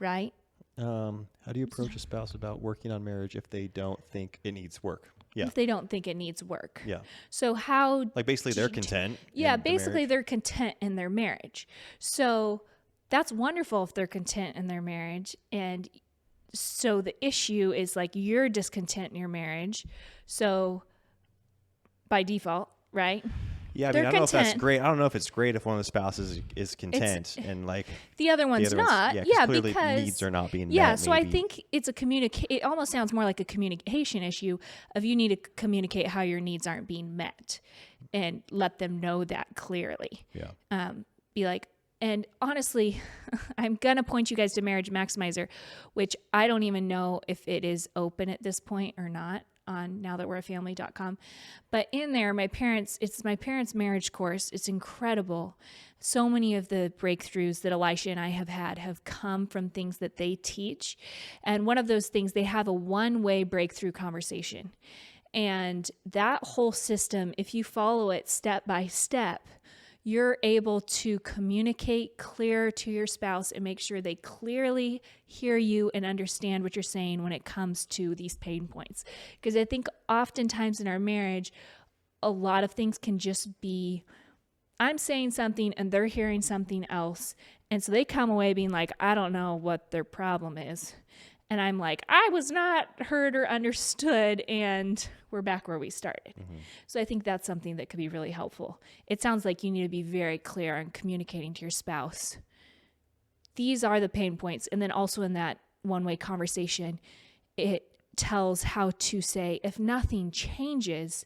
right? How do you approach a spouse about working on marriage if they don't think it needs work? Yeah. If they don't think it needs work. Yeah. So how... Like basically they're content. Yeah, basically they're content in their marriage. So that's wonderful if they're content in their marriage. And so the issue is like you're discontent in your marriage. So by default, right? Yeah, I mean, I don't know if that's great. I don't know if it's great if one of the spouses is content and like the other one's not. Yeah, clearly because needs are not being met. Yeah, so maybe. I think it's it almost sounds more like a communication issue of you need to communicate how your needs aren't being met and let them know that clearly. Yeah. Be like, and honestly, I'm going to point you guys to Marriage Maximizer, which I don't even know if it is open at this point or not on nowthatwe'reafamily.com. But in there, it's my parents' marriage course. It's incredible. So many of the breakthroughs that Elisha and I have had have come from things that they teach. And one of those things, they have a one-way breakthrough conversation. And that whole system, if you follow it step by step, you're able to communicate clear to your spouse and make sure they clearly hear you and understand what you're saying when it comes to these pain points. Because I think oftentimes in our marriage, a lot of things can just be, I'm saying something and they're hearing something else. And so they come away being like, I don't know what their problem is. And I'm like, I was not heard or understood, and we're back where we started. Mm-hmm. So I think that's something that could be really helpful. It sounds like you need to be very clear on communicating to your spouse. These are the pain points. And then also in that one-way conversation, it tells how to say, if nothing changes,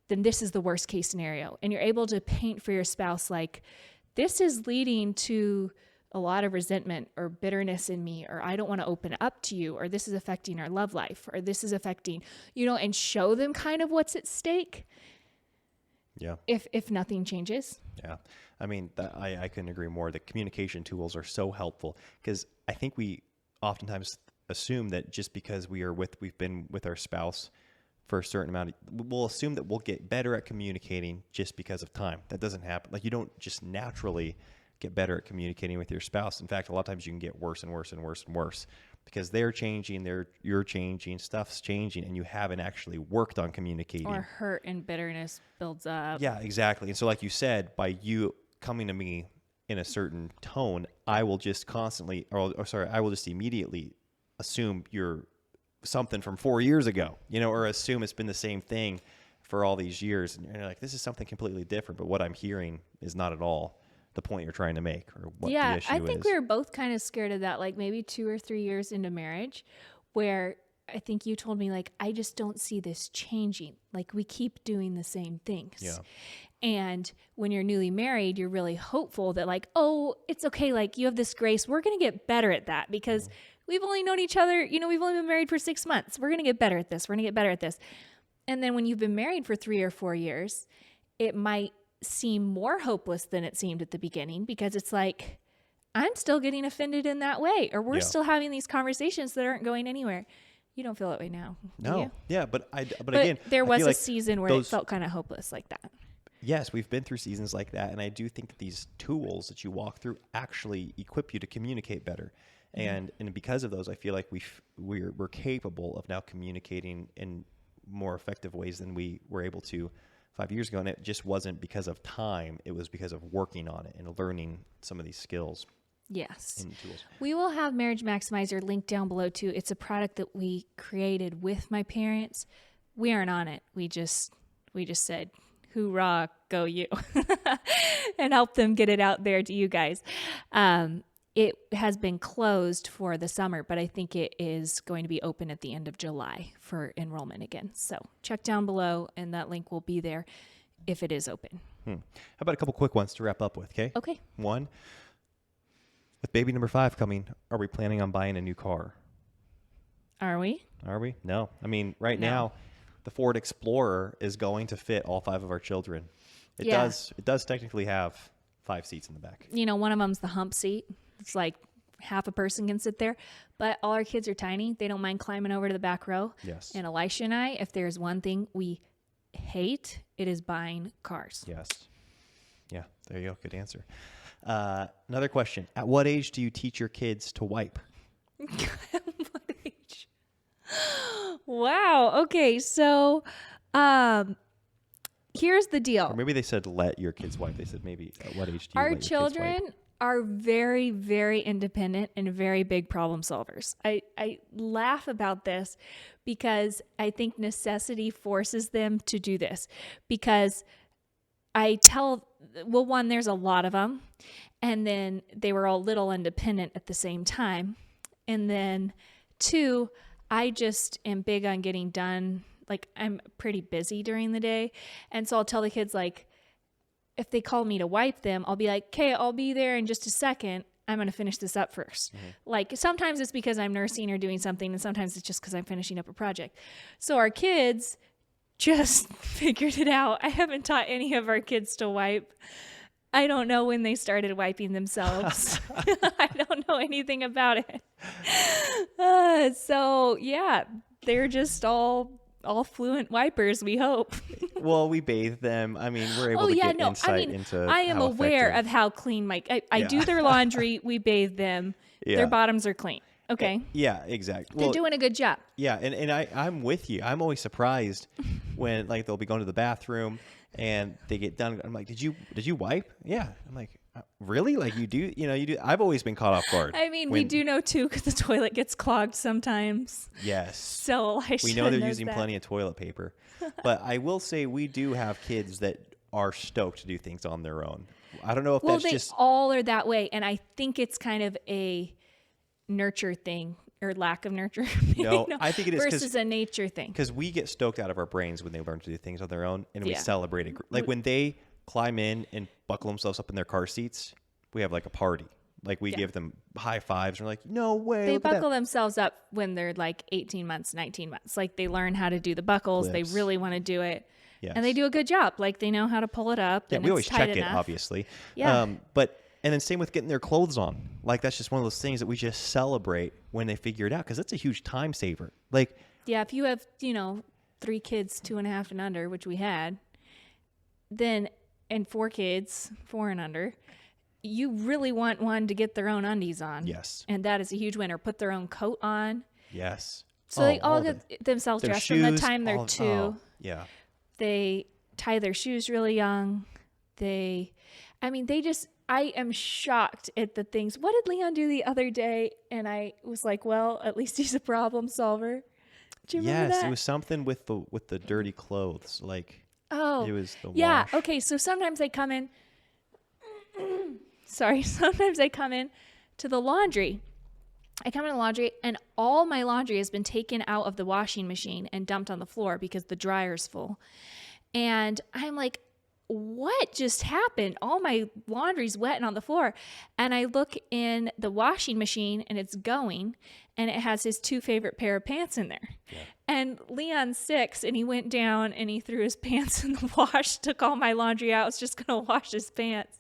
then this is the worst case scenario. And you're able to paint for your spouse like, this is leading to a lot of resentment or bitterness in me, or I don't want to open up to you, or this is affecting our love life, or this is affecting, and show them kind of what's at stake. Yeah. If nothing changes. Yeah. I mean, I couldn't agree more. The communication tools are so helpful because I think we oftentimes assume that just because we've been with our spouse for a certain amount we'll assume that we'll get better at communicating just because of time. That doesn't happen. Like you don't just naturally get better at communicating with your spouse. In fact, a lot of times you can get worse and worse and worse and worse because they're changing, you're changing, stuff's changing, and you haven't actually worked on communicating. Or hurt and bitterness builds up. Yeah, exactly. And so like you said, by you coming to me in a certain tone, I will just constantly, I will just immediately assume you're something from 4 years ago, or assume it's been the same thing for all these years. And you're like, this is something completely different, but what I'm hearing is not at all the point you're trying to make or what the issue is. I think we were both kind of scared of that, like maybe 2 or 3 years into marriage, where I think you told me like, I just don't see this changing. Like we keep doing the same things. Yeah. And when you're newly married, you're really hopeful that like, oh, it's okay. Like you have this grace. We're going to get better at that because we've only known each other. We've only been married for 6 months. We're going to get better at this. We're going to get better at this. And then when you've been married for 3 or 4 years, it might seem more hopeless than it seemed at the beginning because it's like, I'm still getting offended in that way, or we're still having these conversations that aren't going anywhere. You don't feel that way now. No. Do you? Yeah. But again, there was a season where it felt kind of hopeless like that. Yes, we've been through seasons like that. And I do think that these tools that you walk through actually equip you to communicate better. And because of those, I feel like we're capable of now communicating in more effective ways than we were able to 5 years ago. And it just wasn't because of time. It was because of working on it and learning some of these skills. Yes. and tools. We will have Marriage Maximizer linked down below too. It's a product that we created with my parents. We aren't on it. We just said, hoorah, go you, and help them get it out there to you guys. It has been closed for the summer, but I think it is going to be open at the end of July for enrollment again. So check down below and that link will be there if it is open. How about a couple quick ones to wrap up with, okay? Okay. One, with baby number 5 coming, are we planning on buying a new car? Are we? Are we? No. I mean, right No. now, the Ford Explorer is going to fit all 5 of our children. It Yeah. does. It does technically have 5 seats in the back. You know, one of them's the hump seat. It's like half a person can sit there, but all our kids are tiny. They don't mind climbing over to the back row. Yes. And Elisha and I, if there's one thing we hate, it is buying cars. Yes. Yeah, there you go. Good answer. Another question. At what age do you teach your kids to wipe? What age? Wow. Okay. So, here's the deal. Or maybe they said let your kids wipe. They said maybe at what age do you Our let your kids children wipe? are very, very independent and very big problem solvers. I laugh about this because I think necessity forces them to do this. Because I tell, well, one, there's a lot of them. And then they were all little independent at the same time. And then 2, I just am big on getting done. Like, I'm pretty busy during the day. And so I'll tell the kids, like, if they call me to wipe them, I'll be like, okay, I'll be there in just a second. I'm going to finish this up first. Like, sometimes it's because I'm nursing or doing something, and sometimes it's just because I'm finishing up a project. So our kids just figured it out. I haven't taught any of our kids to wipe. I don't know when they started wiping themselves. I don't know anything about it. So, yeah, they're just all fluent wipers, we hope. Well, we bathe them. I mean, we're able to get insight into I am how aware effective. of how clean I do their laundry, we bathe them, Yeah. their bottoms are clean. Okay. Yeah, exactly. They're doing a good job. Yeah, and I'm with you. I'm always surprised when like they'll be going to the bathroom and they get done. I'm like, did you wipe? Yeah. I'm like, really? Like you do? You do. I've always been caught off guard. I mean, we do know too because the toilet gets clogged sometimes. Yes. So We know they're using plenty of toilet paper, but I will say we do have kids that are stoked to do things on their own. I don't know if that's they just all are that way, and I think it's kind of a nurture thing or lack of nurture. No, I think it is versus a nature thing. because we get stoked out of our brains when they learn to do things on their own, and we Yeah. celebrate it. Like when they climb in and buckle themselves up in their car seats, we have like a party. Like we give them high fives. And we're like, no way. They look at that. buckle themselves up when they're like 18 months, 19 months. Like they learn how to do the buckles. Clips. They really want to do it. Yes. And they do a good job. Like they know how to pull it up. Yeah, and we it's always tight check it, enough. obviously. Yeah. And then same with getting their clothes on. Like that's just one of those things that we just celebrate when they figure it out because that's a huge time saver. Like, Yeah, if you have, 3 kids, 2.5 and under, which we had, and 4 kids, 4 and under, you really want one to get their own undies on. yes, And that is a huge winner. Put their own coat on. yes. So they all of get it. themselves Their dressed from the shoes, time they're all- 2. oh, yeah. They tie their shoes really young. I am shocked at the things. What did Leon do the other day? And I was like, well, at least he's a problem solver. Do you remember Yes, that? it was something with the dirty clothes. Like Oh, it was the yeah. wash. Okay, so sometimes I come in. Sometimes I come in to the laundry. I come in the laundry, and all my laundry has been taken out of the washing machine and dumped on the floor because the dryer's full. And I'm like, what just happened? All my laundry's wet and on the floor. And I look in the washing machine, and it's going, and it has his 2 favorite pair of pants in there. Yeah. And Leon's 6, and he went down and he threw his pants in the wash, took all my laundry out, was just going to wash his pants.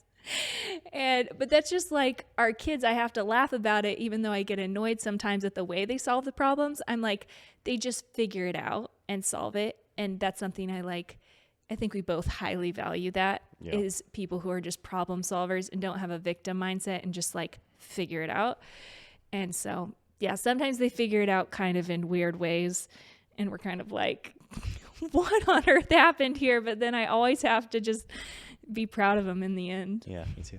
But that's just like our kids. I have to laugh about it, even though I get annoyed sometimes at the way they solve the problems. I'm like, they just figure it out and solve it. And that's something I like. I think we both highly value that is people who are just problem solvers and don't have a victim mindset and just like figure it out. And so, yeah, sometimes they figure it out kind of in weird ways. And we're kind of like, what on earth happened here? But then I always have to just be proud of them in the end. Yeah, me too.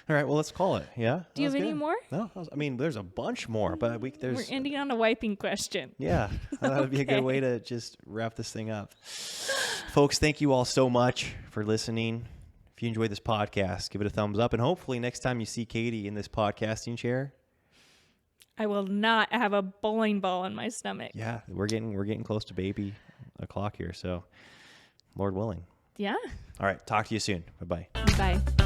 All right, well, let's call it. Yeah. Do you have any more? No, I mean, there's a bunch more, but We're ending on a wiping question. Yeah, I thought it'd be a good way to just wrap this thing up. Folks, thank you all so much for listening. If you enjoyed this podcast, give it a thumbs up, and hopefully next time you see Katie in this podcasting chair, I will not have a bowling ball in my stomach. yeah, we're getting close to baby o'clock here, so Lord willing. Yeah. All right, talk to you soon. Bye-bye. Bye.